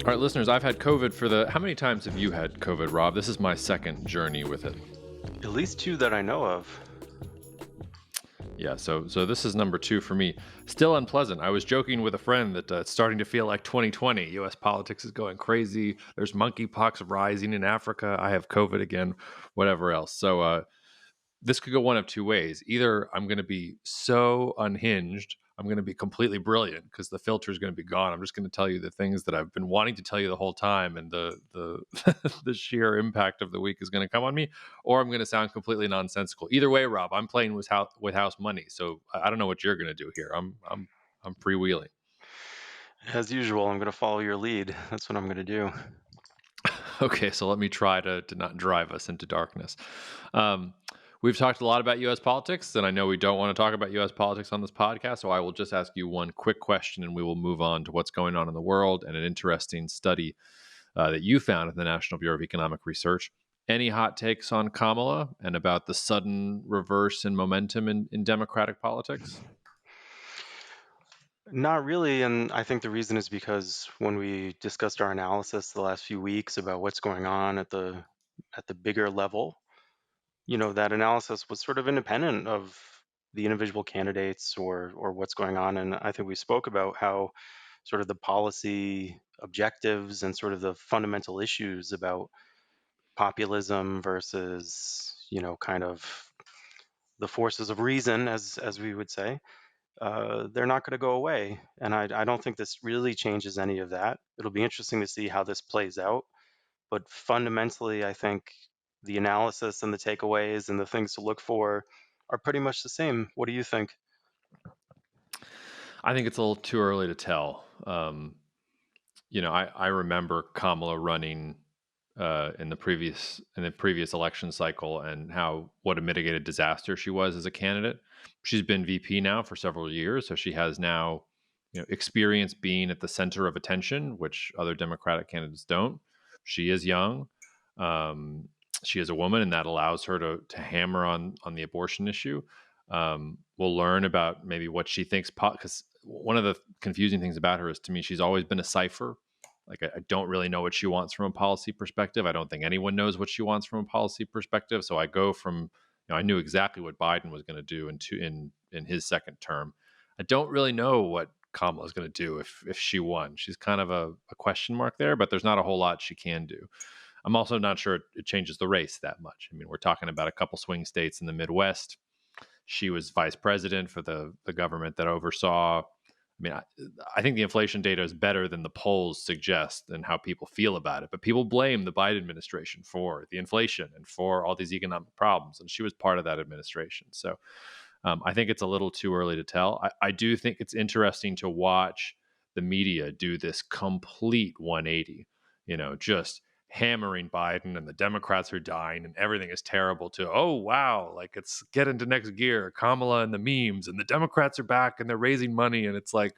All right, listeners, I've had COVID how many times have you had COVID, Rob? This is my second journey with it. At least two that I know of. Yeah, so this is number 2 for me. Still unpleasant. I was joking with a friend that it's starting to feel like 2020. U.S. politics is going crazy. There's monkeypox rising in Africa. I have COVID again, whatever else. So this could go one of two ways. Either I'm going to be so unhinged, I'm going to be completely brilliant because the filter is going to be gone. I'm just going to tell you the things that I've been wanting to tell you the whole time, and the the sheer impact of the week is going to come on me, or I'm going to sound completely nonsensical. Either way, Rob, I'm playing with house money, so I don't know what you're going to do here. I'm freewheeling. As usual, I'm going to follow your lead. That's what I'm going to do. Okay, so let me try to not drive us into darkness. We've talked a lot about U.S. politics, and I know we don't want to talk about U.S. politics on this podcast, so I will just ask you one quick question, and we will move on to what's going on in the world and an interesting study that you found at the National Bureau of Economic Research. Any hot takes on Kamala and about the sudden reverse in momentum in Democratic politics? Not really, and I think the reason is because when we discussed our analysis the last few weeks about what's going on at the bigger level, that analysis was sort of independent of the individual candidates or what's going on. And I think we spoke about how sort of the policy objectives and sort of the fundamental issues about populism versus, kind of the forces of reason, as we would say, they're not going to go away. And I don't think this really changes any of that. It'll be interesting to see how this plays out. But fundamentally, I think the analysis and the takeaways and the things to look for are pretty much the same. What do you think? I think it's a little too early to tell. I remember Kamala running in the previous election cycle, and what a mitigated disaster she was as a candidate. She's been VP now for several years, so she has now experience being at the center of attention, which other Democratic candidates don't. She is young. Um, she is a woman, and that allows her to hammer on the abortion issue. We'll learn about maybe what she thinks, because one of the confusing things about her is, to me, she's always been a cipher. Like, I don't really know what she wants from a policy perspective. I don't think anyone knows what she wants from a policy perspective. So I go from, I knew exactly what Biden was going to do in his second term. I don't really know what Kamala's going to do if she won. She's kind of a question mark there, but there's not a whole lot she can do. I'm also not sure it changes the race that much. I mean, we're talking about a couple swing states in the Midwest. She was vice president for the government that oversaw. I mean, I think the inflation data is better than the polls suggest and how people feel about it. But people blame the Biden administration for the inflation and for all these economic problems. And she was part of that administration. So I think it's a little too early to tell. I do think it's interesting to watch the media do this complete 180, just hammering Biden and the Democrats are dying and everything is terrible, to, oh, wow, like, it's get into next gear, Kamala and the memes and the Democrats are back and they're raising money. And it's like,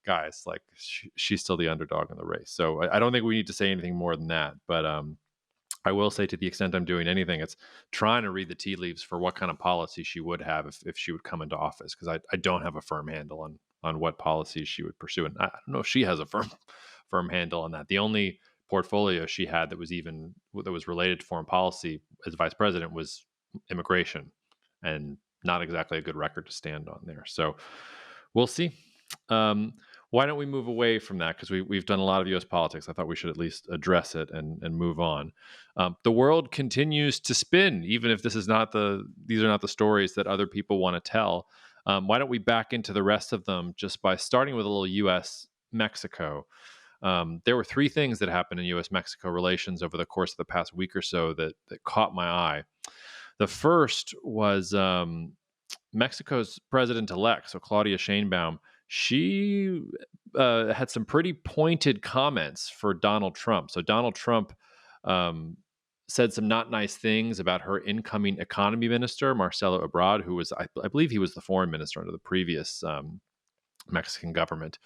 guys, like, she's still the underdog in the race. So I don't think we need to say anything more than that. But I will say, to the extent I'm doing anything, it's trying to read the tea leaves for what kind of policy she would have if she would come into office, because I don't have a firm handle on what policies she would pursue. And I don't know if she has a firm handle on that. The only portfolio she had that was related to foreign policy as vice president was immigration, and not exactly a good record to stand on there. So we'll see. Why don't we move away from that? Because we've done a lot of U.S. politics. I thought we should at least address it and move on. The world continues to spin, even if these are not the stories that other people want to tell. Why don't we back into the rest of them just by starting with a little U.S. Mexico? There were 3 things that happened in U.S.-Mexico relations over the course of the past week or so that caught my eye. The first was Mexico's president-elect, so Claudia Sheinbaum. She had some pretty pointed comments for Donald Trump. So Donald Trump said some not nice things about her incoming economy minister, Marcelo Ebrard, who was, I believe he was the foreign minister under the previous Mexican government.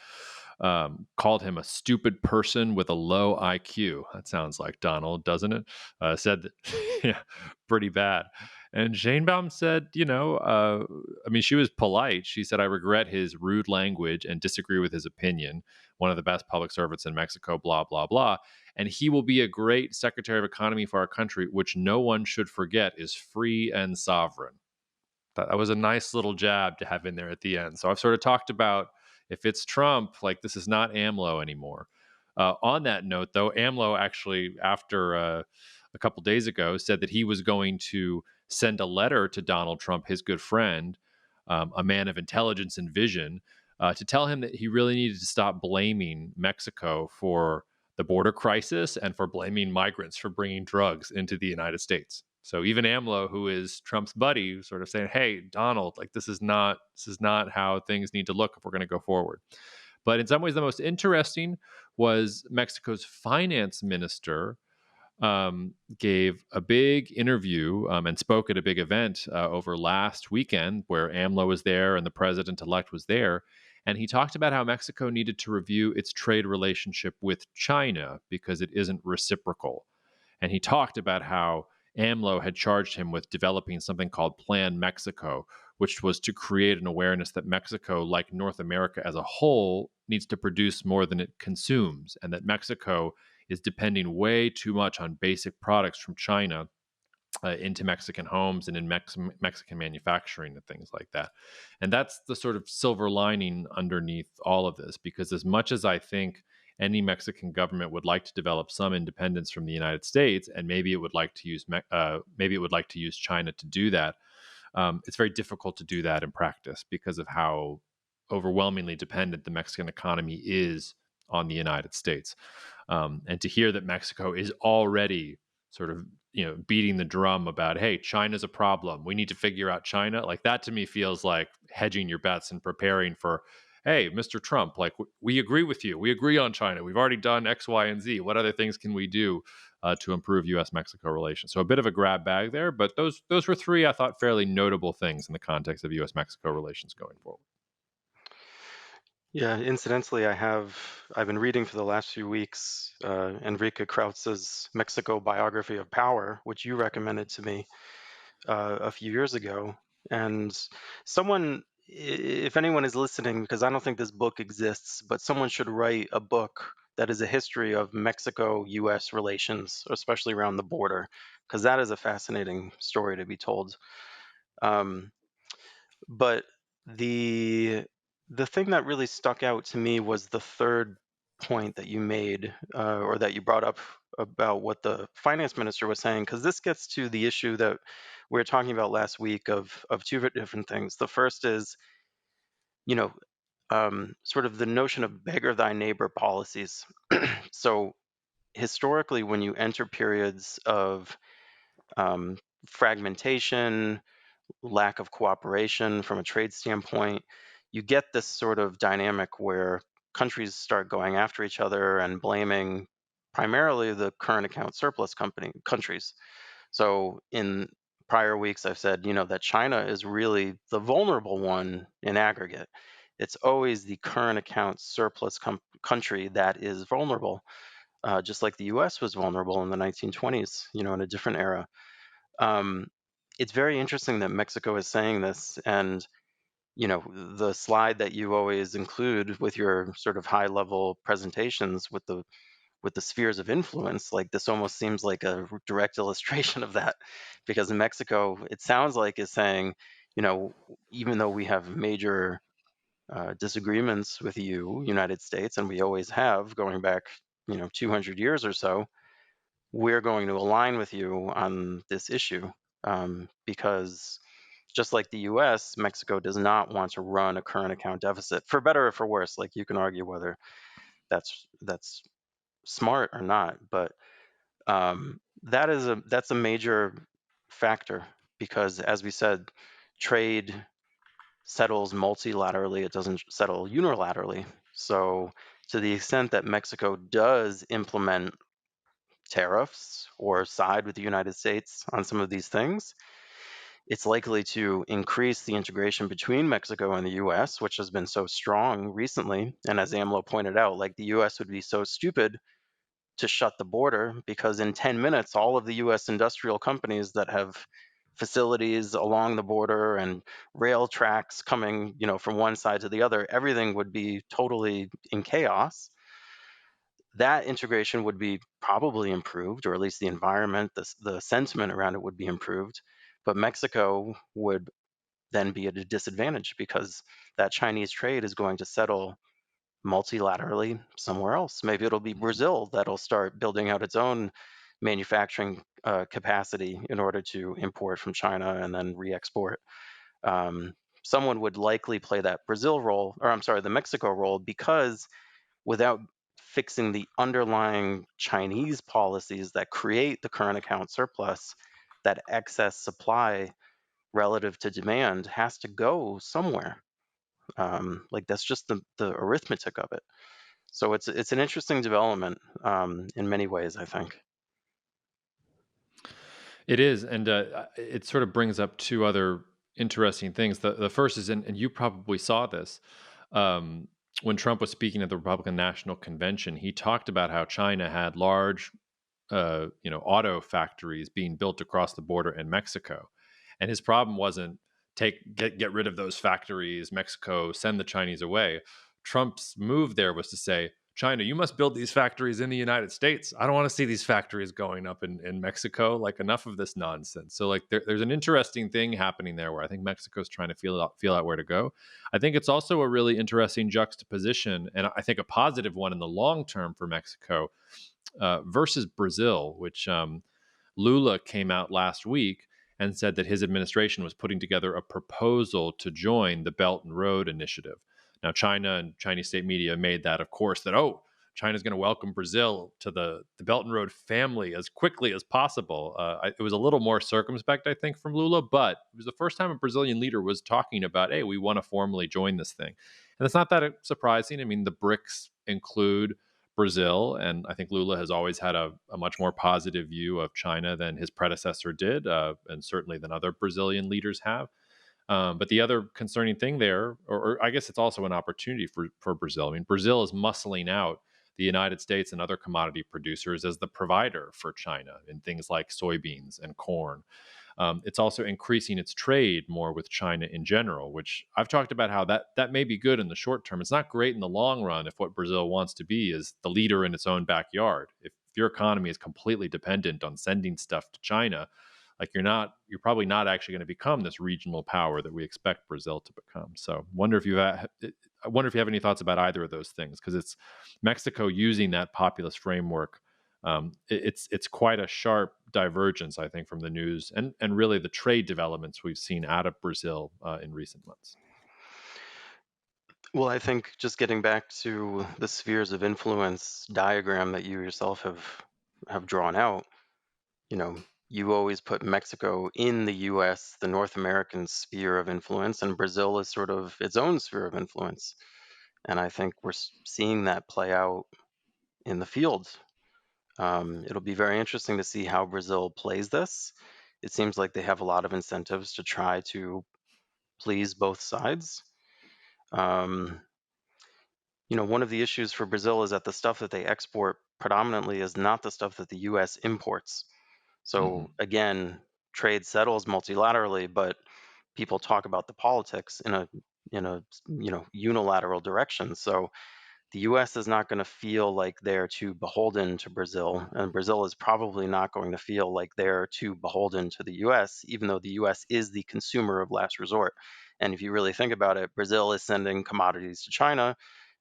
Called him a stupid person with a low IQ. That sounds like Donald, doesn't it? Said that, yeah, pretty bad. And Sheinbaum said, I mean, she was polite. She said, "I regret his rude language and disagree with his opinion. One of the best public servants in Mexico, blah, blah, blah. And he will be a great Secretary of Economy for our country, which no one should forget is free and sovereign." That was a nice little jab to have in there at the end. So I've sort of talked about, if it's Trump, like, this is not AMLO anymore. On that note, though, AMLO actually, after a couple days ago, said that he was going to send a letter to Donald Trump, his good friend, a man of intelligence and vision, to tell him that he really needed to stop blaming Mexico for the border crisis and for blaming migrants for bringing drugs into the United States. So even AMLO, who is Trump's buddy, sort of saying, "Hey, Donald, like, this is not how things need to look if we're going to go forward." But in some ways, the most interesting was Mexico's finance minister gave a big interview and spoke at a big event over last weekend where AMLO was there and the president elect was there. And he talked about how Mexico needed to review its trade relationship with China because it isn't reciprocal. And he talked about how AMLO had charged him with developing something called Plan Mexico, which was to create an awareness that Mexico, like North America as a whole, needs to produce more than it consumes, and that Mexico is depending way too much on basic products from China into Mexican homes and in Mexican manufacturing and things like that. And that's the sort of silver lining underneath all of this, because as much as I think any Mexican government would like to develop some independence from the United States, and maybe it would like to use China to do that, it's very difficult to do that in practice because of how overwhelmingly dependent the Mexican economy is on the United States. And to hear that Mexico is already sort of beating the drum about, hey, China's a problem, we need to figure out China, like, that to me feels like hedging your bets and preparing for, hey, Mr. Trump, like, we agree with you, we agree on China, we've already done X, Y, and Z, what other things can we do to improve U.S. Mexico relations? So a bit of a grab bag there, but those were three, I thought, fairly notable things in the context of U.S. Mexico relations going forward. Yeah, incidentally, I've been reading for the last few weeks Enrique Krautz's Mexico Biography of Power, which you recommended to me a few years ago. And someone, if anyone is listening, because I don't think this book exists, but someone should write a book that is a history of Mexico-U.S. relations, especially around the border, because that is a fascinating story to be told. Um, but the the thing that really stuck out to me was the third point that you made, or that you brought up about what the finance minister was saying, because this gets to the issue that we were talking about last week of two different things. The first is, you know, sort of the notion of beggar thy neighbor policies. So historically, when you enter periods of fragmentation, lack of cooperation from a trade standpoint, you get this sort of dynamic where countries start going after each other and blaming primarily the current account surplus countries. So in prior weeks, I've said, that China is really the vulnerable one in aggregate. It's always the current account surplus country that is vulnerable, just like the U.S. was vulnerable in the 1920s, in a different era. Um, it's very interesting that Mexico is saying this, and the slide that you always include with your sort of high-level presentations with the spheres of influence, like, this almost seems like a direct illustration of that, because in Mexico, it sounds like, is saying, you know, even though we have major disagreements with you, United States, and we always have, going back, 200 years or so, we're going to align with you on this issue, because just like the US, Mexico does not want to run a current account deficit, for better or for worse. Like, you can argue whether that's smart or not, but that's a major factor, because, as we said, trade settles multilaterally, it doesn't settle unilaterally. So to the extent that Mexico does implement tariffs or side with the United States on some of these things, it's likely to increase the integration between Mexico and the US, which has been so strong recently. And as AMLO pointed out, like, the US would be so stupid to shut the border, because in 10 minutes, all of the US industrial companies that have facilities along the border and rail tracks coming, from one side to the other, everything would be totally in chaos. That integration would be probably improved, or at least the environment, the sentiment around it would be improved. But Mexico would then be at a disadvantage because that Chinese trade is going to settle multilaterally somewhere else. Maybe it'll be Brazil that'll start building out its own manufacturing capacity in order to import from China and then re-export. Um, Someone would likely play that Brazil role, or I'm sorry, the Mexico role, because without fixing the underlying Chinese policies that create the current account surplus, that excess supply relative to demand has to go somewhere. Like that's just the arithmetic of it. So it's an interesting development in many ways, I think. It is, and it sort of brings up two other interesting things. The first is, and you probably saw this, um, when Trump was speaking at the Republican National Convention. He talked about how China had large, auto factories being built across the border in Mexico, and his problem wasn't get rid of those factories, Mexico, send the Chinese away. Trump's move there was to say, China, you must build these factories in the United States. I don't want to see these factories going up in Mexico. Like, enough of this nonsense. So, like, there's an interesting thing happening there where I think Mexico's trying to feel out where to go. I think it's also a really interesting juxtaposition, and I think a positive one in the long term for Mexico, versus Brazil, which Lula came out last week and said that his administration was putting together a proposal to join the Belt and Road Initiative. Now, China and Chinese state media made that, of course, that, oh, China's going to welcome Brazil to the Belt and Road family as quickly as possible. It was a little more circumspect, I think, from Lula, but it was the first time a Brazilian leader was talking about, hey, we want to formally join this thing. And it's not that surprising. I mean, the BRICS include Brazil, and I think Lula has always had a much more positive view of China than his predecessor did, and certainly than other Brazilian leaders have. But the other concerning thing there, or I guess it's also an opportunity for Brazil. I mean, Brazil is muscling out the United States and other commodity producers as the provider for China in things like soybeans and corn. It's also increasing its trade more with China in general, which I've talked about how that may be good in the short term. It's not great in the long run if what Brazil wants to be is the leader in its own backyard. If your economy is completely dependent on sending stuff to China, like, you're probably not actually going to become this regional power that we expect Brazil to become. So I wonder if you have any thoughts about either of those things, because it's Mexico using that populist framework. It's quite a sharp divergence, I think, from the news and really the trade developments we've seen out of Brazil in recent months. Well, I think just getting back to the spheres of influence diagram that you yourself have drawn out, you always put Mexico in the US, the North American sphere of influence, and Brazil is sort of its own sphere of influence. And I think we're seeing that play out in the field. It'll be very interesting to see how Brazil plays this. It seems like they have a lot of incentives to try to please both sides. Um, one of the issues for Brazil is that the stuff that they export predominantly is not the stuff that the US imports. Hmm. So again, trade settles multilaterally, but people talk about the politics in a unilateral direction. So the US is not going to feel like they're too beholden to Brazil, and Brazil is probably not going to feel like they're too beholden to the US, even though the US is the consumer of last resort. And if you really think about it, Brazil is sending commodities to China,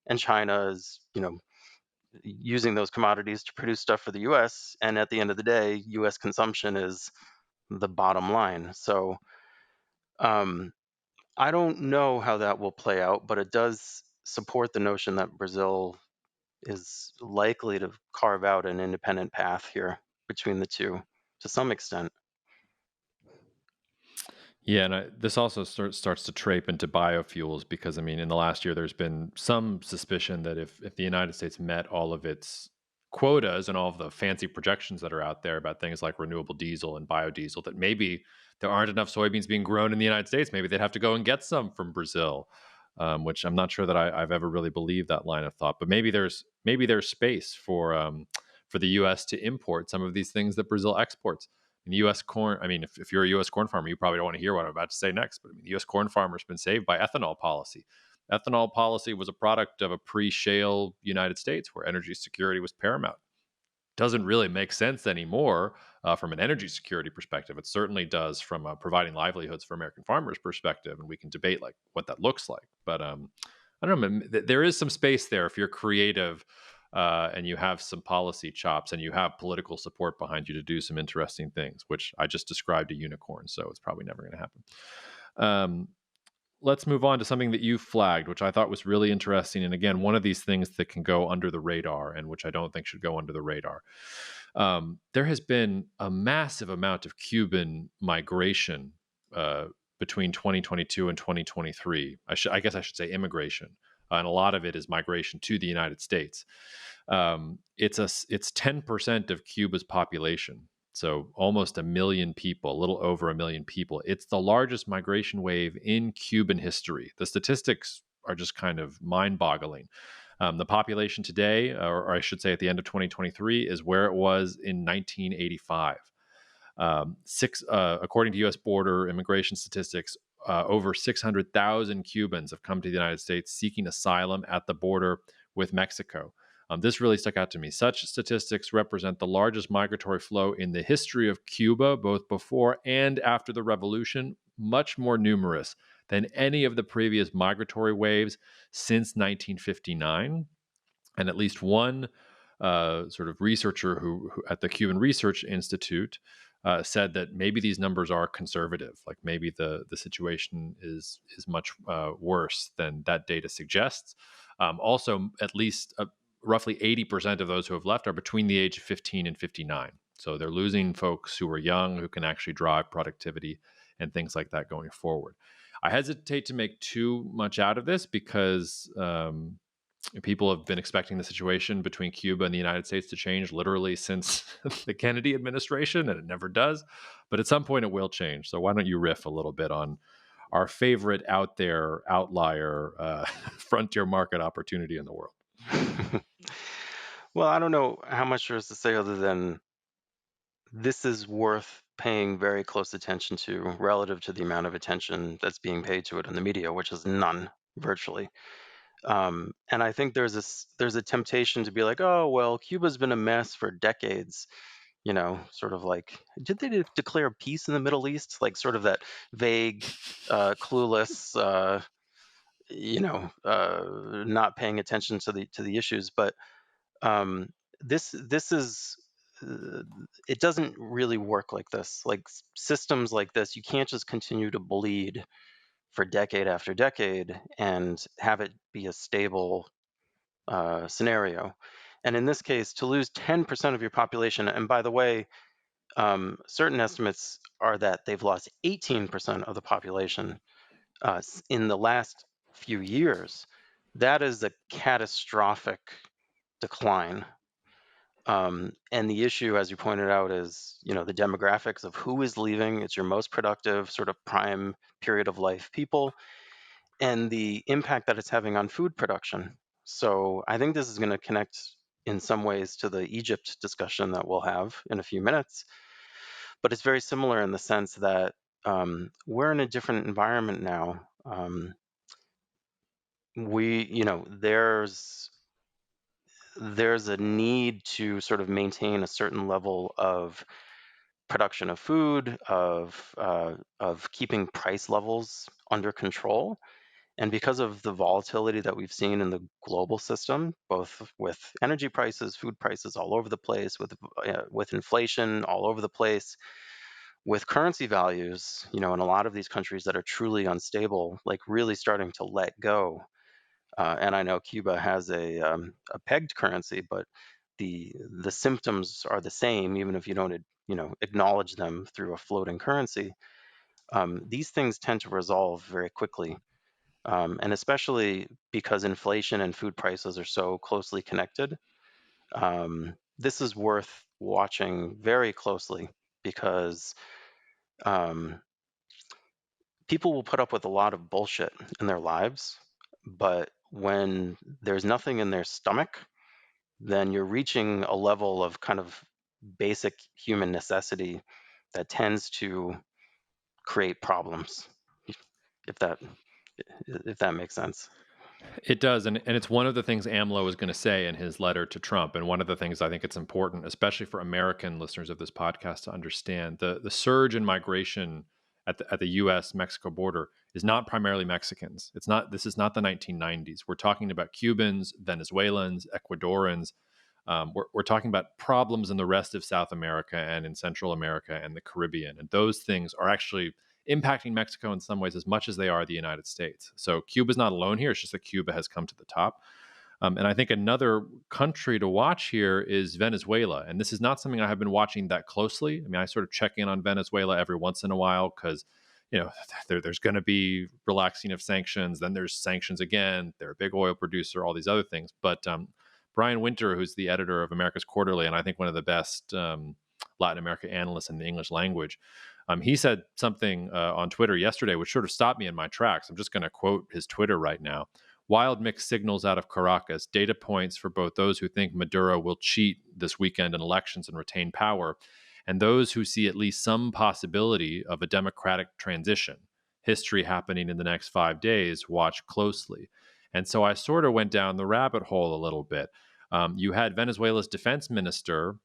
and China is, using those commodities to produce stuff for the US. And at the end of the day, US consumption is the bottom line. So um, I don't know how that will play out, but it does support the notion that Brazil is likely to carve out an independent path here between the two to some extent. Yeah, and this also starts to trape into biofuels because, I mean, in the last year, there's been some suspicion that if the United States met all of its quotas and all of the fancy projections that are out there about things like renewable diesel and biodiesel, that maybe there aren't enough soybeans being grown in the United States. Maybe they'd have to go and get some from Brazil, which I'm not sure that I've ever really believed that line of thought. But maybe there's space for the U.S. to import some of these things that Brazil exports. And the U.S. corn, I mean, if you're a U.S. corn farmer, you probably don't want to hear what I'm about to say next, but I mean, the U.S. corn farmer has been saved by ethanol policy. Ethanol policy was a product of a pre-shale United States where energy security was paramount. Doesn't really make sense anymore from an energy security perspective. It certainly does from providing livelihoods for American farmers perspective, and we can debate like what that looks like. But I don't know. There is some space there if you're creative and you have some policy chops and you have political support behind you to do some interesting things, which I just described a unicorn, so it's probably never going to happen. Um, let's move on to something that you flagged, which I thought was really interesting. And again, one of these things that can go under the radar and which I don't think should go under the radar. There has been a massive amount of Cuban migration uh, between 2022 and 2023. I guess I should say immigration. And a lot of it is migration to the United States. It's 10% of Cuba's population, so almost a million people, a little over a million people. It's the largest migration wave in Cuban history. The statistics are just kind of mind-boggling. The population today, or I should say at the end of 2023, is where it was in 1985. According to U.S. border immigration statistics, over 600,000 Cubans have come to the United States seeking asylum at the border with Mexico. This really stuck out to me. Such statistics represent the largest migratory flow in the history of Cuba, both before and after the revolution, much more numerous than any of the previous migratory waves since 1959. And at least one sort of researcher who at the Cuban Research Institute said that maybe these numbers are conservative, like maybe the situation is much worse than that data suggests. Also, at least roughly 80% of those who have left are between the age of 15 and 59. So they're losing folks who are young, who can actually drive productivity and things like that going forward. I hesitate to make too much out of this because people have been expecting the situation between Cuba and the United States to change literally since the Kennedy administration, and it never does. But at some point, it will change. So why don't you riff a little bit on our favorite out there outlier frontier market opportunity in the world? Well, I don't know how much there is to say other than this is worth paying very close attention to relative to the amount of attention that's being paid to it in the media, which is none virtually. And I think there's a temptation to be like, oh well, Cuba's been a mess for decades. Sort of like, did they declare peace in the Middle East? Like sort of that vague, clueless, not paying attention to the issues. But um, this is it doesn't really work like this. Like systems like this, you can't just continue to bleed for decade after decade and have it be a stable scenario. And in this case, to lose 10% of your population, and by the way, certain estimates are that they've lost 18% of the population in the last few years. That is a catastrophic decline. And the issue, as you pointed out, is the demographics of who is leaving. It's your most productive, sort of prime period of life people, and the impact that it's having on food production. So I think this is going to connect in some ways to the Egypt discussion that we'll have in a few minutes. But it's very similar in the sense that we're in a different environment now. There's a need to sort of maintain a certain level of production of food, of keeping price levels under control. And because of the volatility that we've seen in the global system, both with energy prices, food prices all over the place, with inflation all over the place, with currency values, in a lot of these countries that are truly unstable, like really starting to let go. And I know Cuba has a pegged currency, but the symptoms are the same, even if you don't acknowledge them through a floating currency. These things tend to resolve very quickly. And especially because inflation and food prices are so closely connected, this is worth watching very closely because um, people will put up with a lot of bullshit in their lives, but when there's nothing in their stomach, then you're reaching a level of kind of basic human necessity that tends to create problems, if that makes sense. It does, and it's one of the things AMLO was going to say in his letter to Trump, and one of the things I think it's important, especially for American listeners of this podcast, to understand the surge in migration at the U.S. Mexico border is not primarily Mexicans. It's not. This is not the 1990s. We're talking about Cubans, Venezuelans, Ecuadorians. We're talking about problems in the rest of South America and in Central America and the Caribbean, and those things are actually impacting Mexico in some ways as much as they are the United States. So Cuba's not alone here. It's just that Cuba has come to the top. And I think another country to watch here is Venezuela. And this is not something I have been watching that closely. I mean, I sort of check in on Venezuela every once in a while because, there's going to be relaxing of sanctions. Then there's sanctions again. They're a big oil producer, all these other things. But Brian Winter, who's the editor of America's Quarterly, and I think one of the best Latin America analysts in the English language, he said something on Twitter yesterday, which sort of stopped me in my tracks. I'm just going to quote his Twitter right now. Wild mixed signals out of Caracas, data points for both those who think Maduro will cheat this weekend in elections and retain power, and those who see at least some possibility of a democratic transition. History happening in the next 5 days, watch closely. And so I sort of went down the rabbit hole a little bit. You had Venezuela's defense minister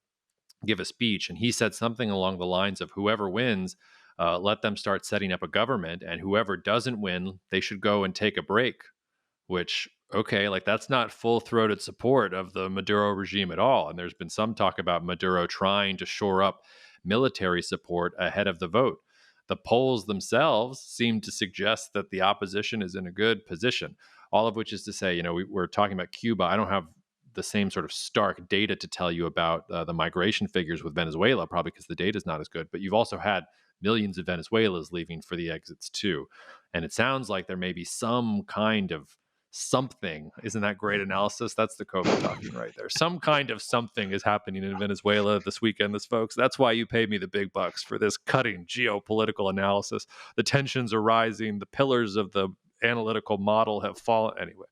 give a speech, and he said something along the lines of whoever wins, let them start setting up a government, and whoever doesn't win, they should go and take a break. Which, okay, like that's not full-throated support of the Maduro regime at all. And there's been some talk about Maduro trying to shore up military support ahead of the vote. The polls themselves seem to suggest that the opposition is in a good position. All of which is to say, we're talking about Cuba. I don't have the same sort of stark data to tell you about the migration figures with Venezuela, probably because the data is not as good. But you've also had millions of Venezuelans leaving for the exits too. And it sounds like there may be some kind of something. Isn't that great analysis? That's the COVID talking right there. Some kind of something is happening in Venezuela this weekend, folks. That's why you pay me the big bucks for this cutting geopolitical analysis. The tensions are rising. The pillars of the analytical model have fallen. Anyway,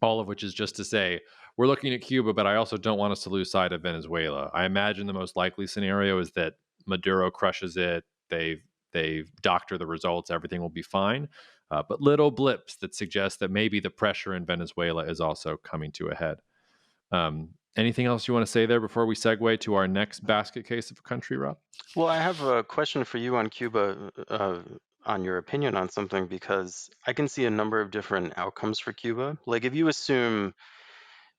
all of which is just to say, we're looking at Cuba, but I also don't want us to lose sight of Venezuela. I imagine the most likely scenario is that Maduro crushes it. They doctor the results. Everything will be fine. But little blips that suggest that maybe the pressure in Venezuela is also coming to a head. Anything else you want to say there before we segue to our next basket case of a country, Rob? Well, I have a question for you on Cuba, on your opinion on something, because I can see a number of different outcomes for Cuba. Like, if you assume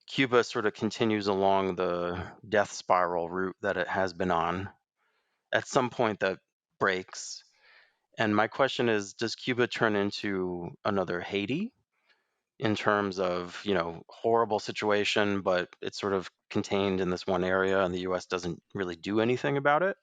Cuba sort of continues along the death spiral route that it has been on, at some point that breaks. And my question is, does Cuba turn into another Haiti in terms of, horrible situation, but it's sort of contained in this one area and the US doesn't really do anything about it?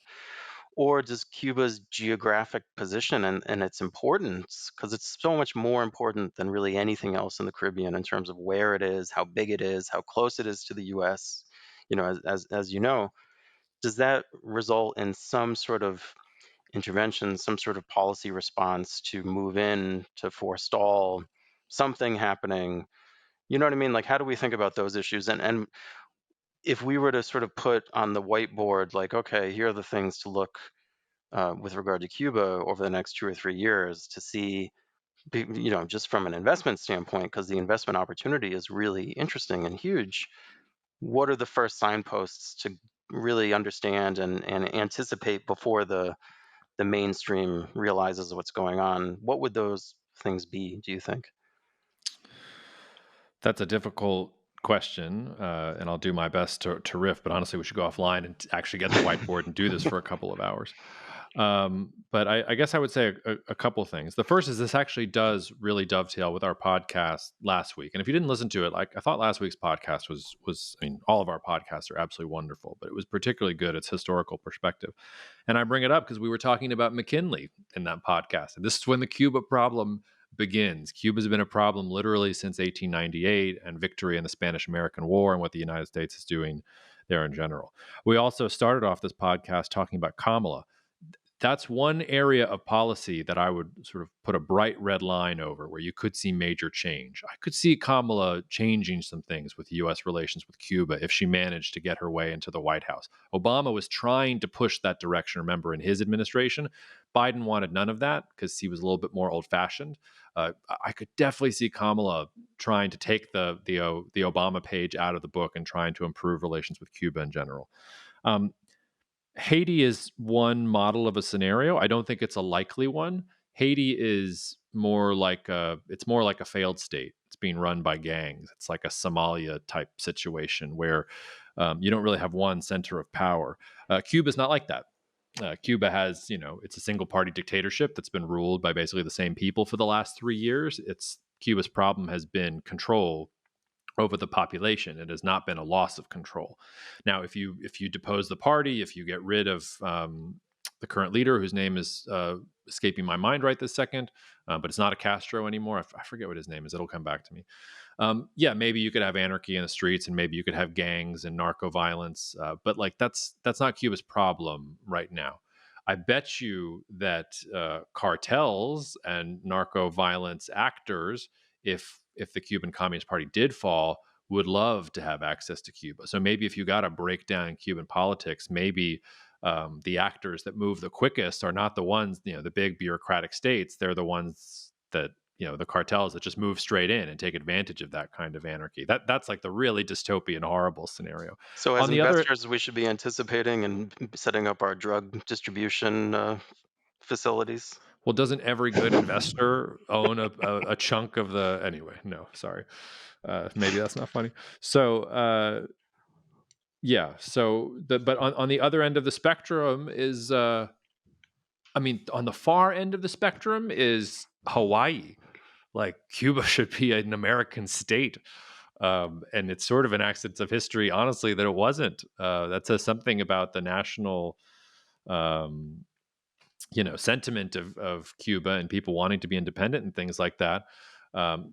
Or does Cuba's geographic position and its importance, because it's so much more important than really anything else in the Caribbean in terms of where it is, how big it is, how close it is to the US, as you know, does that result in some sort of intervention, some sort of policy response to move in to forestall something happening? You know what I mean? Like, how do we think about those issues? And if we were to sort of put on the whiteboard, like, okay, here are the things to look with regard to Cuba over the next 2 or 3 years to see, just from an investment standpoint, because the investment opportunity is really interesting and huge. What are the first signposts to really understand and anticipate before the mainstream realizes what's going on? What would those things be, do you think? That's a difficult question, and I'll do my best to riff. But honestly, we should go offline and actually get the whiteboard and do this for a couple of hours. But I guess I would say a couple of things. The first is this actually does really dovetail with our podcast last week. And if you didn't listen to it, like I thought last week's podcast was I mean, all of our podcasts are absolutely wonderful, but it was particularly good. It's historical perspective. And I bring it up because we were talking about McKinley in that podcast. And this is when the Cuba problem begins. Cuba's been a problem literally since 1898 and victory in the Spanish-American War and what the United States is doing there in general. We also started off this podcast talking about Kamala. that's one area of policy that I would sort of put a bright red line over where you could see major change. I could see Kamala changing some things with US relations with Cuba if she managed to get her way into the White House. Obama was trying to push that direction, remember, in his administration. Biden wanted none of that because he was a little bit more old fashioned. I could definitely see Kamala trying to take the Obama page out of the book and trying to improve relations with Cuba in general. Um, Haiti is one model of a scenario. I don't think it's a likely one. Haiti is it's more like a failed state. It's being run by gangs. It's like a Somalia type situation where you don't really have one center of power. Cuba's not like that. Cuba has, it's a single party dictatorship that's been ruled by basically the same people for the last 3 years. It's Cuba's problem has been control over the population. It has not been a loss of control. Now, if you depose the party, if you get rid of the current leader, whose name is escaping my mind right this second, but it's not a Castro anymore. I forget what his name is. It'll come back to me. Yeah, maybe you could have anarchy in the streets, and maybe you could have gangs and narco violence. But like that's not Cuba's problem right now. I bet you that cartels and narco violence actors, if the Cuban Communist Party did fall, would love to have access to Cuba. So maybe if you got a breakdown in Cuban politics, maybe the actors that move the quickest are not the ones, the big bureaucratic states. They're the ones that, the cartels that just move straight in and take advantage of that kind of anarchy. That's like the really dystopian, horrible scenario. So as On the other, investors, we should be anticipating and setting up our drug distribution facilities. well, doesn't every good investor own a chunk of the? Anyway, no, sorry. Maybe that's not funny. So yeah. But on the other end of the spectrum is, on the far end of the spectrum is Hawaii. Like Cuba should be an American state. And it's sort of an accident of history, honestly, that it wasn't. That says something about the national, um, sentiment of Cuba and people wanting to be independent and things like that.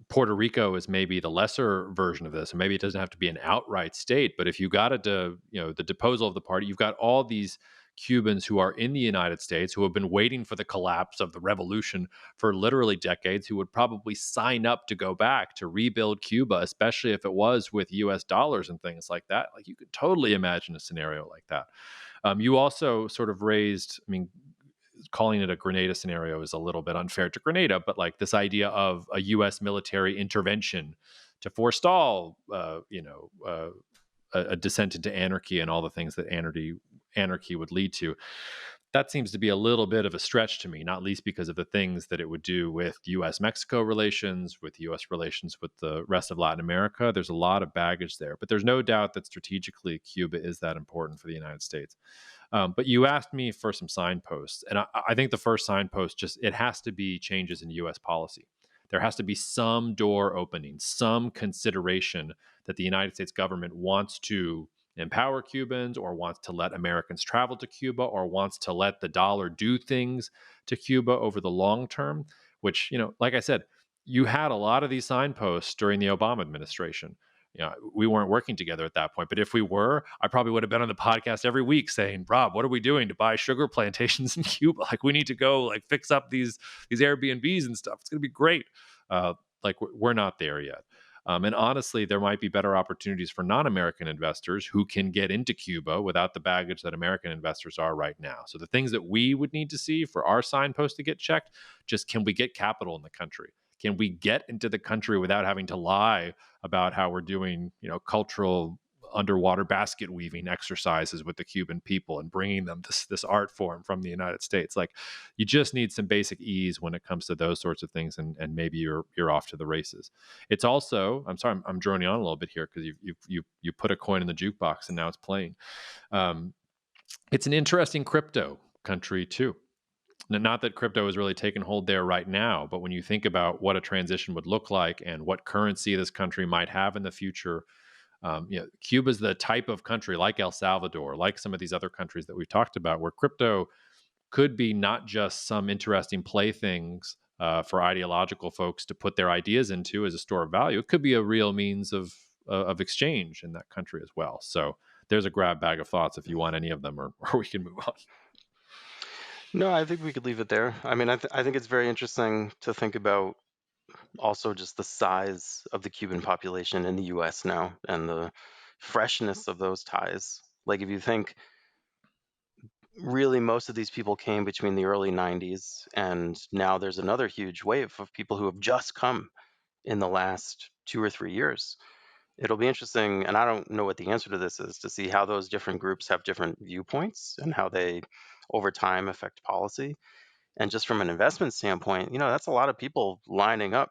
Puerto Rico is maybe the lesser version of this, and maybe it doesn't have to be an outright state. But if you got the deposal of the party, you've got all these Cubans who are in the United States who have been waiting for the collapse of the revolution for literally decades, who would probably sign up to go back to rebuild Cuba, especially if it was with US dollars and things like that. Like you could totally imagine a scenario like that. You also sort of raised, calling it a Grenada scenario is a little bit unfair to Grenada, but like this idea of a U.S. military intervention to forestall, a descent into anarchy and all the things that anarchy would lead to. That seems to be a little bit of a stretch to me, not least because of the things that it would do with U.S. Mexico relations, with U.S. relations with the rest of Latin America. There's a lot of baggage there, but there's no doubt that strategically Cuba is that important for the United States. But you asked me for some signposts, and I think the first signpost it has to be changes in U.S. policy. There has to be some door opening, some consideration that the United States government wants to empower Cubans or wants to let Americans travel to Cuba or wants to let the dollar do things to Cuba over the long term, which, like I said, you had a lot of these signposts during the Obama administration. We weren't working together at that point, but if we were, I probably would have been on the podcast every week saying, Rob, what are we doing to buy sugar plantations in Cuba? Like we need to go like fix up these Airbnbs and stuff. It's going to be great. Like we're not there yet. And honestly, there might be better opportunities for non-American investors who can get into Cuba without the baggage that American investors are right now. So the things that we would need to see for our signpost to get checked, just can we get capital in the country? Can we get into the country without having to lie about how we're doing, cultural underwater basket weaving exercises with the Cuban people and bringing them this art form from the United States? Like, you just need some basic ease when it comes to those sorts of things, and maybe you're off to the races. It's also, I'm sorry, I'm droning on a little bit here because you put a coin in the jukebox and now it's playing. It's an interesting crypto country too. Not that crypto is really taking hold there right now, but when you think about what a transition would look like and what currency this country might have in the future, Cuba's the type of country like El Salvador, like some of these other countries that we've talked about, where crypto could be not just some interesting playthings for ideological folks to put their ideas into as a store of value. It could be a real means of exchange in that country as well. So there's a grab bag of thoughts if you want any of them, or we can move on. No, I think we could leave it there. I mean, I think it's very interesting to think about also just the size of the Cuban population in the US now and the freshness of those ties. Like, if you think really most of these people came between the early 90s, and now there's another huge wave of people who have just come in the last 2 or 3 years. It'll be interesting, and I don't know what the answer to this is, to see how those different groups have different viewpoints and how they over time affect policy. And just from an investment standpoint, that's a lot of people lining up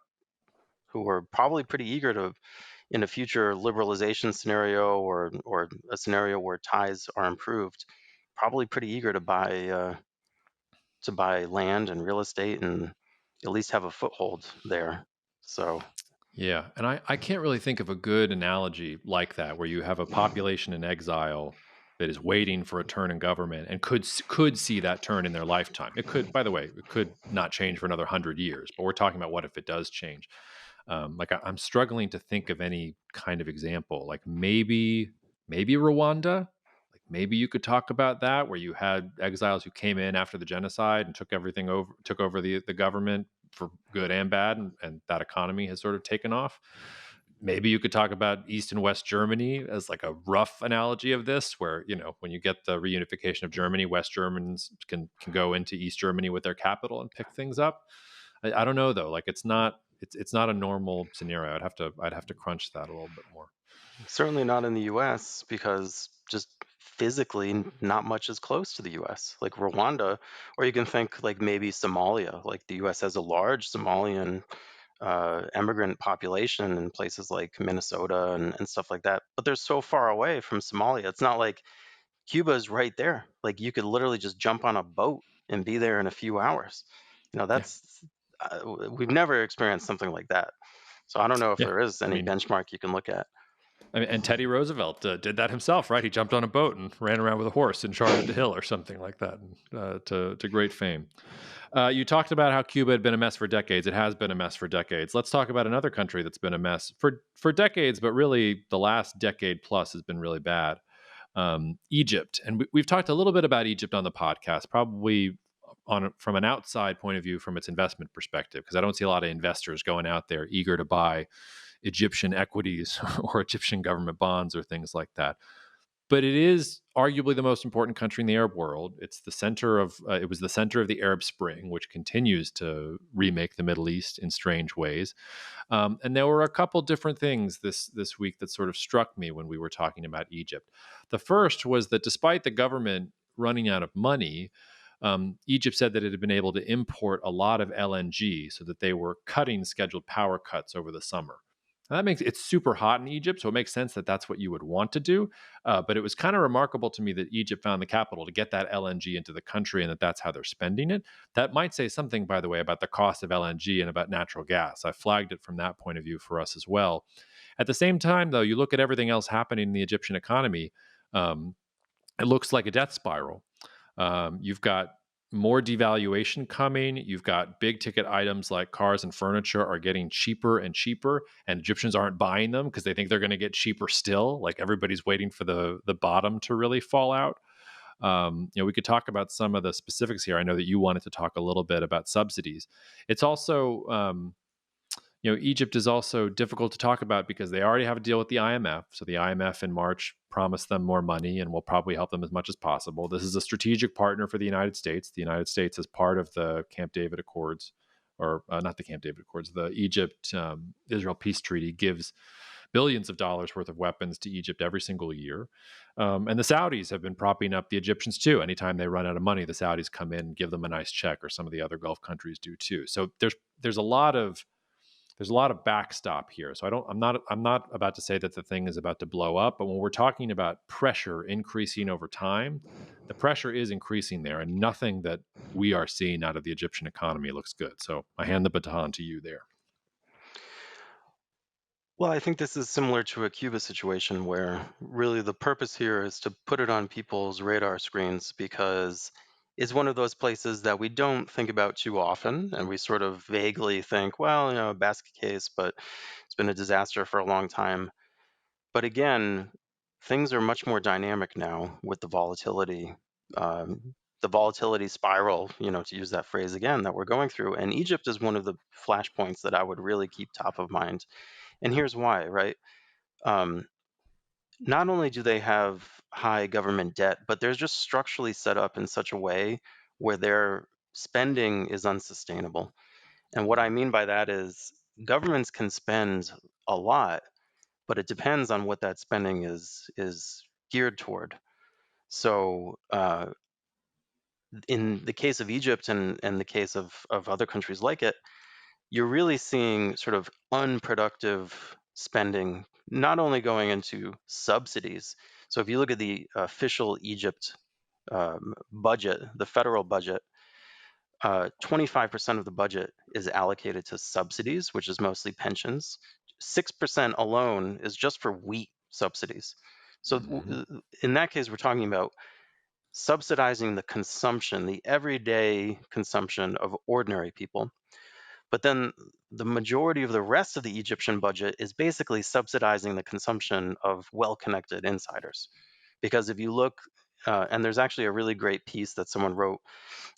who are probably pretty eager to, in a future liberalization scenario or a scenario where ties are improved, probably pretty eager to buy land and real estate and at least have a foothold there. So Yeah, and I can't really think of a good analogy like that, where you have a population in exile that is waiting for a turn in government and could see that turn in their lifetime. It could, by the way, it could not change for another 100 years, but we're talking about what if it does change. I'm struggling to think of any kind of example. Like maybe Rwanda. Like maybe you could talk about that, where you had exiles who came in after the genocide and took over the government for good and bad, and that economy has sort of taken off. Maybe you could talk about East and West Germany as like a rough analogy of this, where when you get the reunification of Germany, West Germans can go into East Germany with their capital and pick things up. I don't know though. Like it's not a normal scenario. I'd have to crunch that a little bit more. certainly not in the US because just physically not much is close to the US, like Rwanda, or you can think like maybe Somalia. Like the US has a large Somalian immigrant population in places like Minnesota and stuff like that, but they're so far away from Somalia. It's not like Cuba is right there. Like you could literally just jump on a boat and be there in a few hours. Yeah, That's we've never experienced something like that. So I don't know if yeah. there is I any mean, benchmark you can look at. and Teddy Roosevelt did that himself, right? He jumped on a boat and ran around with a horse and charged a hill or something like that, to great fame. You talked about how Cuba had been a mess for decades. It has been a mess for decades. Let's talk about another country that's been a mess for decades, but really the last decade plus has been really bad. Egypt, and we've talked a little bit about Egypt on the podcast, probably from an outside point of view, from its investment perspective, because I don't see a lot of investors going out there eager to buy Egyptian equities or Egyptian government bonds or things like that. But it is arguably the most important country in the Arab world. It's the center of it was the center of the Arab Spring, which continues to remake the Middle East in strange ways. And there were a couple different things this week that sort of struck me when we were talking about Egypt. The first was that despite the government running out of money, Egypt said that it had been able to import a lot of LNG, so that they were cutting scheduled power cuts over the summer. And that makes it's super hot in Egypt, so it makes sense that that's what you would want to do. But it was kind of remarkable to me that Egypt found the capital to get that LNG into the country, and that that's how they're spending it. That might say something, by the way, about the cost of LNG and about natural gas. I flagged it from that point of view for us as well. At the same time, though, you look at everything else happening in the Egyptian economy, um, it looks like a death spiral. You've got more devaluation coming. You've got big ticket items like cars and furniture are getting cheaper and cheaper, and Egyptians aren't buying them because they think they're going to get cheaper still. Like everybody's waiting for the bottom to really fall out. We could talk about some of the specifics here. I know that you wanted to talk a little bit about subsidies. It's also Egypt is also difficult to talk about because they already have a deal with the IMF. So the IMF in March promised them more money and will probably help them as much as possible. This is a strategic partner for the United States. The United States, as part of the Camp David Accords, or not the Camp David Accords, the Egypt Israel peace treaty, gives billions of dollars worth of weapons to Egypt every single year. And the Saudis have been propping up the Egyptians too. Anytime they run out of money, the Saudis come in and give them a nice check, or some of the other Gulf countries do too. So there's a lot of backstop here. So I'm not about to say that the thing is about to blow up, but when we're talking about pressure increasing over time, the pressure is increasing there, and nothing that we are seeing out of the Egyptian economy looks good. So I hand the baton to you there. Well, I think this is similar to a Cuba situation where really the purpose here is to put it on people's radar screens because it's one of those places that we don't think about too often. And we sort of vaguely think, well, a basket case, but it's been a disaster for a long time. But again, things are much more dynamic now with the volatility the volatility spiral, to use that phrase again, that we're going through. And Egypt is one of the flashpoints that I would really keep top of mind. And here's why, right? Um, Not only do they have high government debt, but they're just structurally set up in such a way where their spending is unsustainable. And what I mean by that is governments can spend a lot, but it depends on what that spending is geared toward. So, in the case of Egypt and the case of other countries like it, you're really seeing sort of unproductive spending, not only going into subsidies. So if you look at the official Egypt budget, the federal budget, 25% of the budget is allocated to subsidies, which is mostly pensions. 6% alone is just for wheat subsidies. So Hmm. in that case, we're talking about subsidizing the consumption, the everyday consumption of ordinary people. But then the majority of the rest of the Egyptian budget is basically subsidizing the consumption of well connected insiders. Because if you look, and there's actually a really great piece that someone wrote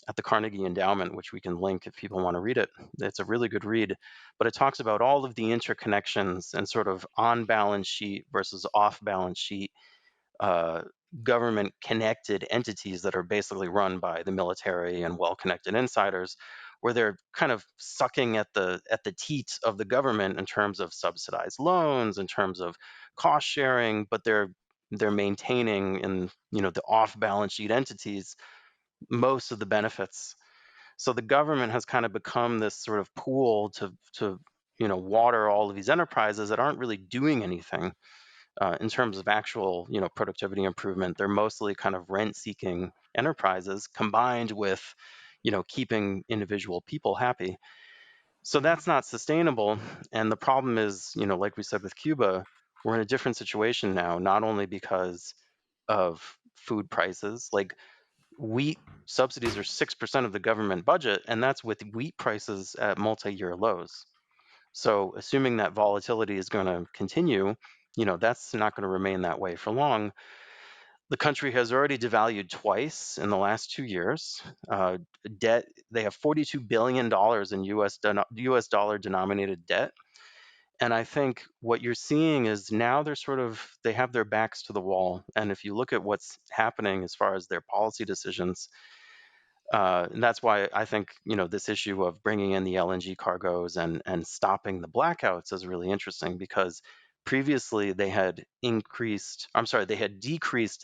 at the Carnegie Endowment, which we can link if people want to read it. It's a really good read, but it talks about all of the interconnections and sort of on balance sheet versus off balance sheet uh, government connected entities that are basically run by the military and well connected insiders, where they're kind of sucking at the teat of the government in terms of subsidized loans, in terms of cost sharing, but they're maintaining in the off balance sheet entities most of the benefits. So the government has kind of become this sort of pool to water all of these enterprises that aren't really doing anything in terms of actual productivity improvement. They're mostly kind of rent-seeking enterprises combined with keeping individual people happy. So that's not sustainable. And the problem is, like we said with Cuba, we're in a different situation now, not only because of food prices, like wheat subsidies are 6% of the government budget, and that's with wheat prices at multi-year lows. So assuming that volatility is going to continue, that's not going to remain that way for long. The country has already devalued twice in the last 2 years. Debt, they have $42 billion in US dollar denominated debt. And I think what you're seeing is now they have their backs to the wall. And if you look at what's happening as far as their policy decisions, and that's why I think this issue of bringing in the LNG cargoes and stopping the blackouts is really interesting, because previously they had decreased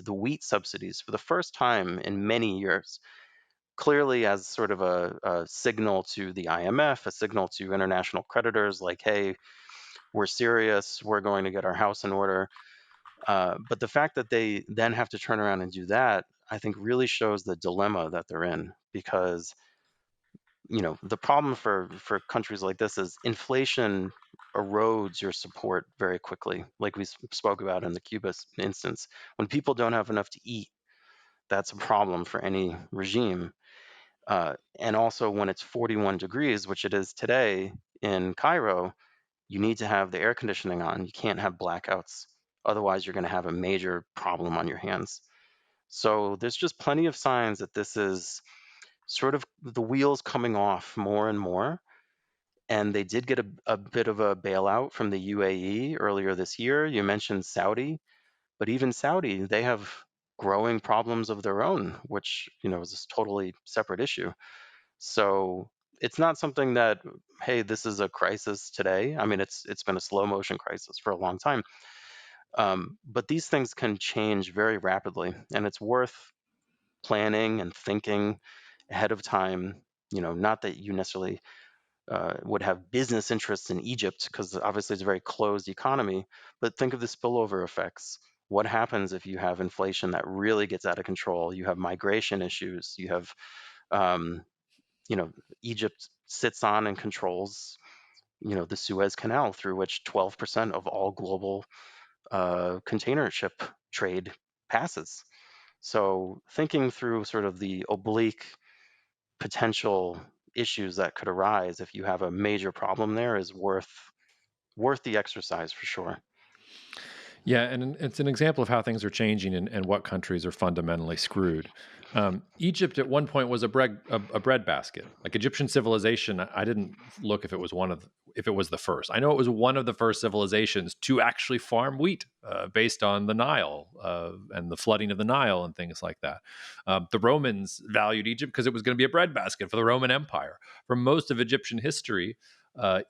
the wheat subsidies for the first time in many years, clearly as sort of a signal to the IMF, a signal to international creditors, like, hey, we're serious, we're going to get our house in order. But the fact that they then have to turn around and do that, I think really shows the dilemma that they're in, because the problem for countries like this is inflation erodes your support very quickly, like we spoke about in the Cuba instance. When people don't have enough to eat, that's a problem for any regime. And also when it's 41 degrees, which it is today in Cairo, you need to have the air conditioning on. You can't have blackouts. Otherwise, you're going to have a major problem on your hands. So there's just plenty of signs that this is sort of the wheels coming off more and more. And they did get a bit of a bailout from the UAE earlier this year. You mentioned Saudi, but even Saudi, they have growing problems of their own, which is a totally separate issue. So it's not something that, hey, this is a crisis today. I mean, it's been a slow motion crisis for a long time. But these things can change very rapidly, and it's worth planning and thinking ahead of time. Not that you necessarily would have business interests in Egypt, because obviously it's a very closed economy, but think of the spillover effects. What happens if you have inflation that really gets out of control? You have migration issues. You have, um, you know, Egypt sits on and controls, the Suez Canal, through which 12% of all global container ship trade passes. So thinking through sort of the oblique potential issues that could arise if you have a major problem there is worth the exercise for sure. Yeah, and it's an example of how things are changing and what countries are fundamentally screwed. Egypt at one point was a bread basket. Like Egyptian civilization, I didn't look if it was if it was the first. I know it was one of the first civilizations to actually farm wheat based on the Nile and the flooding of the Nile and things like that. The Romans valued Egypt because it was going to be a bread basket for the Roman Empire. For most of Egyptian history,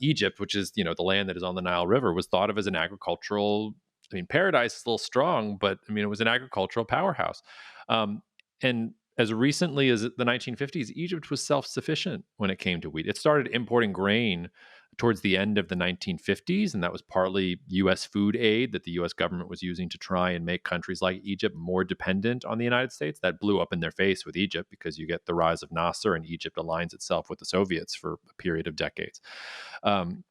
Egypt, which is the land that is on the Nile River, was thought of as an agricultural. I mean, paradise is a little strong, but I mean, it was an agricultural powerhouse. And as recently as the 1950s, Egypt was self sufficient when it came to wheat. It started importing grain towards the end of the 1950s, and that was partly U.S. food aid that the U.S. government was using to try and make countries like Egypt more dependent on the United States. That blew up in their face with Egypt because you get the rise of Nasser, and Egypt aligns itself with the Soviets for a period of decades. Um,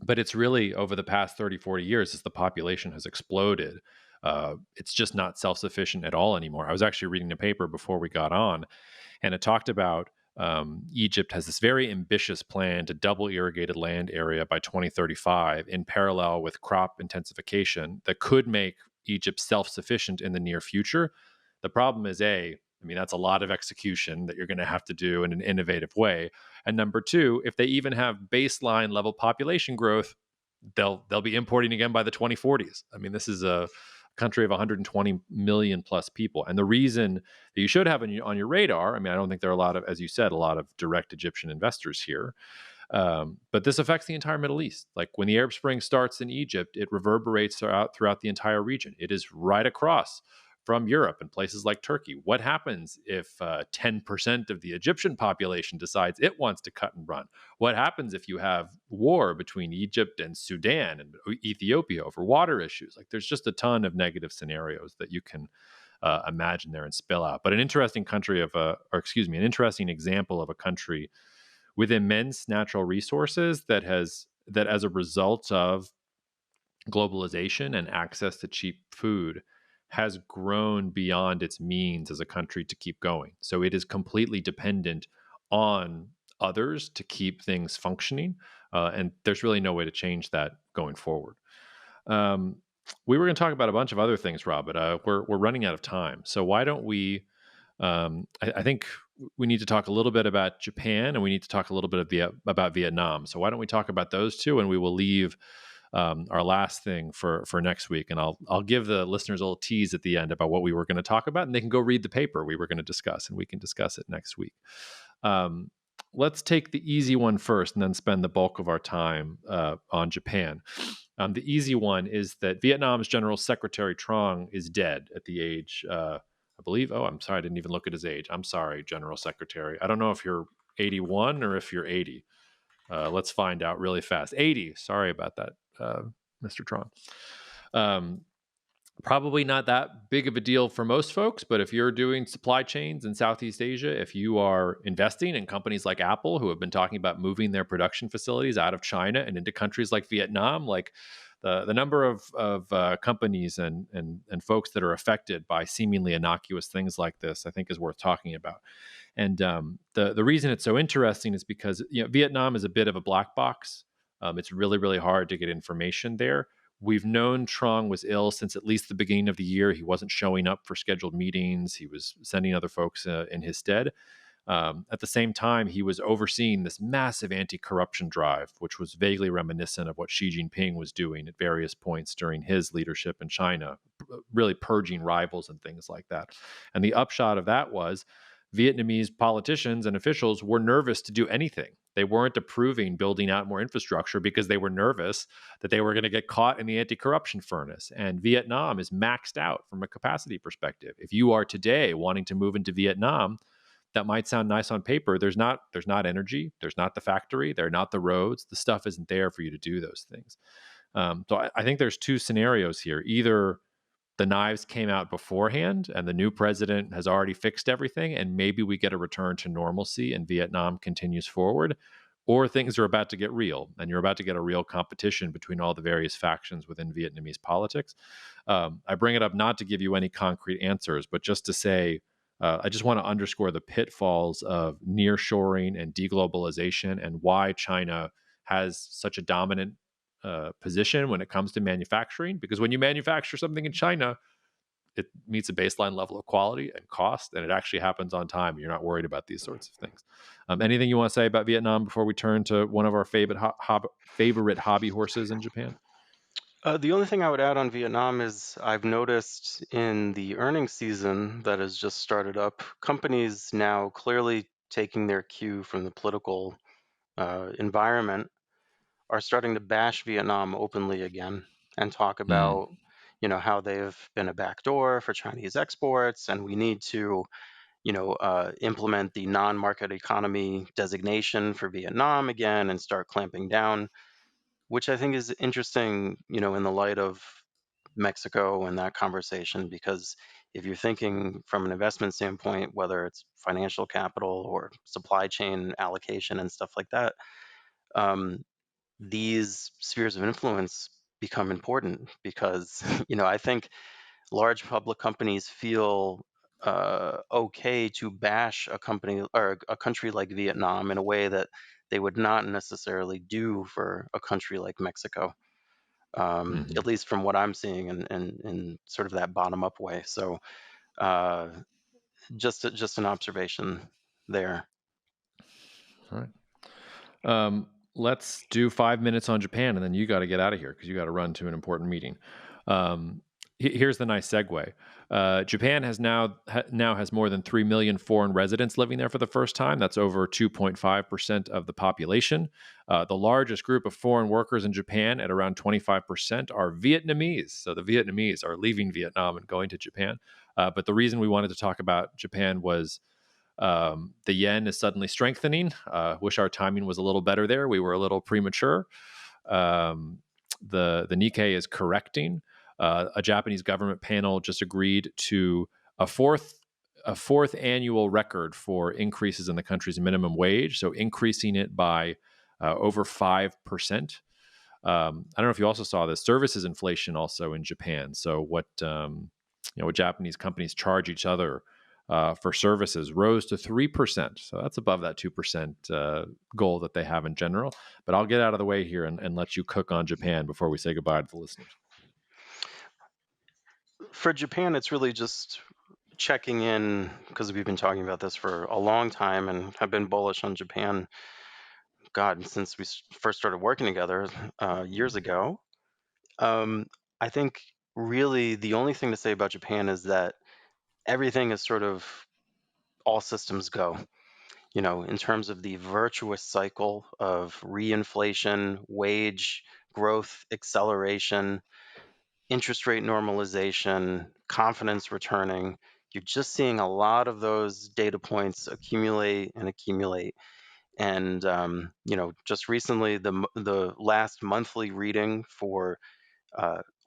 but it's really over the past 30, 40 years as the population has exploded. It's just not self-sufficient at all anymore. I was actually reading a paper before we got on, and it talked about Egypt has this very ambitious plan to double irrigated land area by 2035 in parallel with crop intensification that could make Egypt self-sufficient in the near future. The problem is, I mean, that's a lot of execution that you're going to have to do in an innovative way. And number two, if they even have baseline level population growth, they'll be importing again by the 2040s. I mean, this is a country of 120 million plus people, and the reason that you should have on your radar. I mean, I don't think there are a lot of, as you said, a lot of direct Egyptian investors here, but this affects the entire Middle East. Like when the Arab Spring starts in Egypt, it reverberates throughout the entire region. It is right across from Europe and places like Turkey. What happens if 10% of the Egyptian population decides it wants to cut and run? What happens if you have war between Egypt and Sudan and Ethiopia over water issues? Like there's just a ton of negative scenarios that you can imagine there and spill out. But an interesting an interesting example of a country with immense natural resources that as a result of globalization and access to cheap food has grown beyond its means as a country to keep going. So it is completely dependent on others to keep things functioning. And there's really no way to change that going forward. Um, we were going to talk about a bunch of other things, Rob, but we're running out of time. So why don't we? I think we need to talk a little bit about Japan, and we need to talk a little bit about Vietnam. So why don't we talk about those two, and we will leave our last thing for next week, and I'll give the listeners a little tease at the end about what we were going to talk about, and they can go read the paper we were going to discuss, and we can discuss it next week. Um, let's take the easy one first, and then spend the bulk of our time on Japan. The easy one is that Vietnam's General Secretary Trong is dead at the age, I believe. Oh, I'm sorry, I didn't even look at his age. I'm sorry, General Secretary. I don't know if you're 81 or if you're 80. Let's find out really fast. 80. Sorry about that, Mr. Tron. Um, Probably not that big of a deal for most folks, but if you're doing supply chains in Southeast Asia, if you are investing in companies like Apple, who have been talking about moving their production facilities out of China and into countries like Vietnam, like the number of companies and folks that are affected by seemingly innocuous things like this, I think is worth talking about. And the reason it's so interesting is because Vietnam is a bit of a black box. It's really, really hard to get information there. We've known Trong was ill since at least the beginning of the year. He wasn't showing up for scheduled meetings. He was sending other folks in his stead. At the same time, he was overseeing this massive anti-corruption drive, which was vaguely reminiscent of what Xi Jinping was doing at various points during his leadership in China, really purging rivals and things like that. And the upshot of that was Vietnamese politicians and officials were nervous to do anything. They weren't approving building out more infrastructure because they were nervous that they were going to get caught in the anti-corruption furnace. And Vietnam is maxed out from a capacity perspective. If you are today wanting to move into Vietnam, that might sound nice on paper. There's not energy. There's not the factory. There are not the roads. The stuff isn't there for you to do those things. So I think there's two scenarios here. Either the knives came out beforehand and the new president has already fixed everything, and maybe we get a return to normalcy and Vietnam continues forward, or things are about to get real and you're about to get a real competition between all the various factions within Vietnamese politics. I bring it up not to give you any concrete answers, but just to say, I just want to underscore the pitfalls of nearshoring and deglobalization and why China has such a dominant position when it comes to manufacturing, because when you manufacture something in China, it meets a baseline level of quality and cost, and it actually happens on time. You're not worried about these sorts of things. Anything you want to say about Vietnam before we turn to one of our favorite hobby horses in Japan? The only thing I would add on Vietnam is I've noticed in the earnings season that has just started up, companies now clearly taking their cue from the political environment are starting to bash Vietnam openly again and talk Mm, about, how they've been a backdoor for Chinese exports, and we need to, implement the non-market economy designation for Vietnam again and start clamping down, which I think is interesting, in the light of Mexico and that conversation, because if you're thinking from an investment standpoint, whether it's financial capital or supply chain allocation and stuff like that, um, these spheres of influence become important because, I think large public companies feel okay to bash a company or a country like Vietnam in a way that they would not necessarily do for a country like Mexico, mhm. at least from what I'm seeing in sort of that bottom up way. So uh, just an observation there. All right. Let's do 5 minutes on Japan, and then you got to get out of here because you got to run to an important meeting. Um, Here's the nice segue. Japan now has more than 3 million foreign residents living there for the first time. That's over 2.5% of the population. The largest group of foreign workers in Japan, at around 25%, are Vietnamese. So the Vietnamese are leaving Vietnam and going to Japan. But the reason we wanted to talk about Japan was the yen is suddenly strengthening. Wish our timing was a little better there. We were a little premature. The Nikkei is correcting. A Japanese government panel just agreed to a fourth annual record for increases in the country's minimum wage, so increasing it by over 5%. I don't know if you also saw this services inflation also in Japan. So what Japanese companies charge each other for services rose to 3%. So that's above that 2% goal that they have in general. But I'll get out of the way here and let you cook on Japan before we say goodbye to the listeners. For Japan, it's really just checking in because we've been talking about this for a long time and have been bullish on Japan, God, since we first started working together years ago. Um, I think really the only thing to say about Japan is that everything is sort of all systems go, in terms of the virtuous cycle of reinflation, wage growth acceleration, interest rate normalization, confidence returning. You're just seeing a lot of those data points accumulate and accumulate. And just recently, the last monthly reading for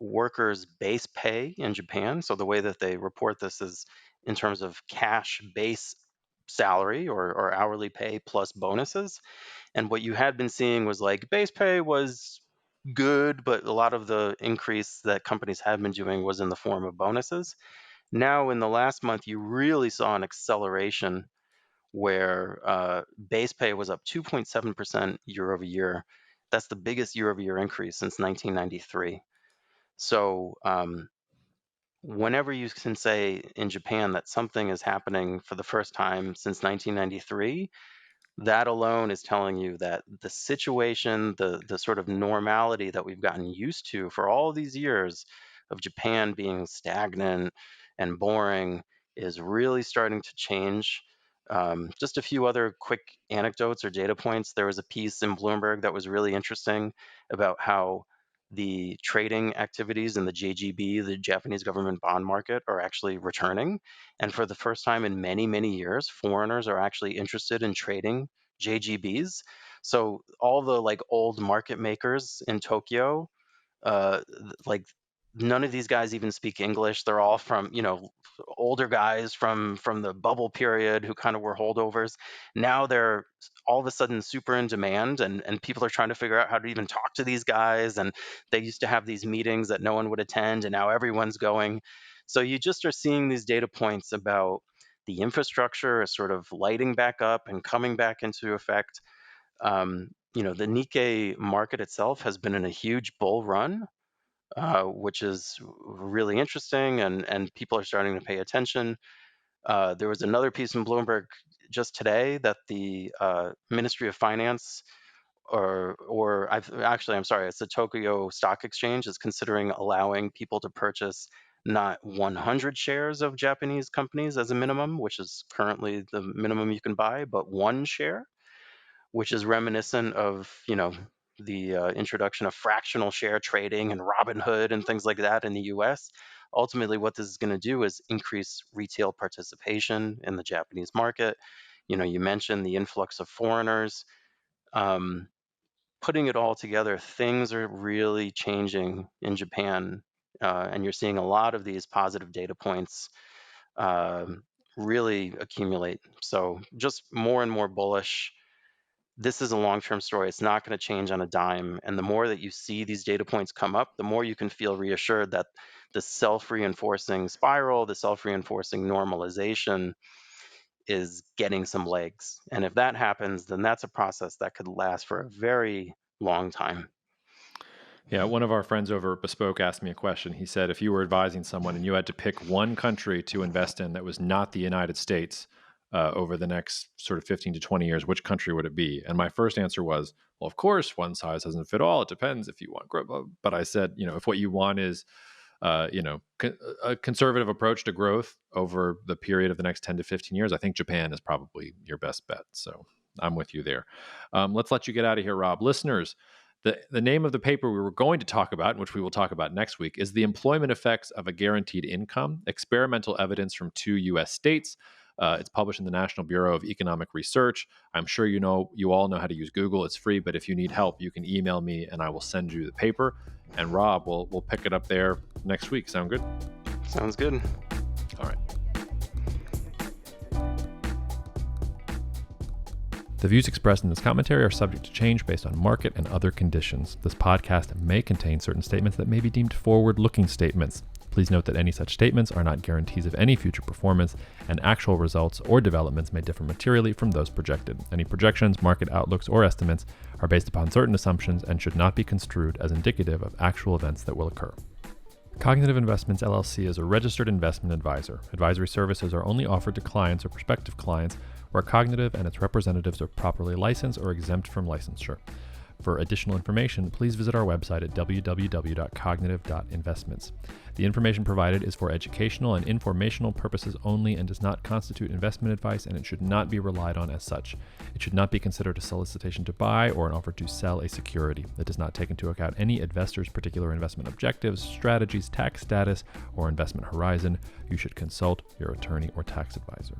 workers' base pay in Japan. So the way that they report this is in terms of cash base salary or hourly pay plus bonuses. And what you had been seeing was like base pay was good, but a lot of the increase that companies have been doing was in the form of bonuses. Now, in the last month, you really saw an acceleration where base pay was up 2.7% year over year. That's the biggest year over year increase since 1993. So, whenever you can say in Japan that something is happening for the first time since 1993, that alone is telling you that the situation, the sort of normality that we've gotten used to for all these years of Japan being stagnant and boring is really starting to change. Just a few other quick anecdotes or data points. There was a piece in Bloomberg that was really interesting about how the trading activities in the JGB, the Japanese government bond market, are actually returning. And for the first time in many, many years, foreigners are actually interested in trading JGBs. So all the like old market makers in Tokyo, like none of these guys even speak English. They're all from, older guys from the bubble period who kind of were holdovers. Now they're all of a sudden super in demand, and people are trying to figure out how to even talk to these guys. And they used to have these meetings that no one would attend, and now everyone's going. So you just are seeing these data points about the infrastructure is sort of lighting back up and coming back into effect. the Nikkei market itself has been in a huge bull run, which is really interesting, and people are starting to pay attention. There was another piece in Bloomberg just today that the Ministry of Finance, I'm sorry, it's the Tokyo Stock Exchange, is considering allowing people to purchase not 100 shares of Japanese companies as a minimum, which is currently the minimum you can buy, but one share, which is reminiscent of, the introduction of fractional share trading and Robinhood and things like that in the US. Ultimately, what this is going to do is increase retail participation in the Japanese market. You mentioned the influx of foreigners. Um, Putting it all together, things are really changing in Japan, and you're seeing a lot of these positive data points really accumulate. So just more and more bullish. This is a long-term story. It's not going to change on a dime. And the more that you see these data points come up, the more you can feel reassured that the self-reinforcing spiral, the self-reinforcing normalization is getting some legs. And if that happens, then that's a process that could last for a very long time. Yeah, one of our friends over at Bespoke asked me a question. He said, if you were advising someone and you had to pick one country to invest in that was not the United States over the next sort of 15 to 20 years, which country would it be? And my first answer was, well, of course, one size doesn't fit all. It depends if you want growth. But I said, if what you want is, a conservative approach to growth over the period of the next 10 to 15 years, I think Japan is probably your best bet. So I'm with you there. Let's let you get out of here, Rob. Listeners, the name of the paper we were going to talk about, which we will talk about next week, is The Employment Effects of a Guaranteed Income, Experimental Evidence from 2 U.S. States. It's published in the National Bureau of Economic Research. I'm sure you all know how to use Google. It's free, but if you need help, you can email me and I will send you the paper. And Rob, we'll pick it up there next week. Sound good? Sounds good. All right. The views expressed in this commentary are subject to change based on market and other conditions. This podcast may contain certain statements that may be deemed forward-looking statements. Please note that any such statements are not guarantees of any future performance, and actual results or developments may differ materially from those projected. Any projections, market outlooks, or estimates are based upon certain assumptions and should not be construed as indicative of actual events that will occur. Cognitive Investments LLC is a registered investment advisor. Advisory services are only offered to clients or prospective clients where Cognitive and its representatives are properly licensed or exempt from licensure. For additional information, please visit our website at www.cognitive.investments. The information provided is for educational and informational purposes only and does not constitute investment advice, and it should not be relied on as such. It should not be considered a solicitation to buy or an offer to sell a security. It does not take into account any investor's particular investment objectives, strategies, tax status, or investment horizon. You should consult your attorney or tax advisor.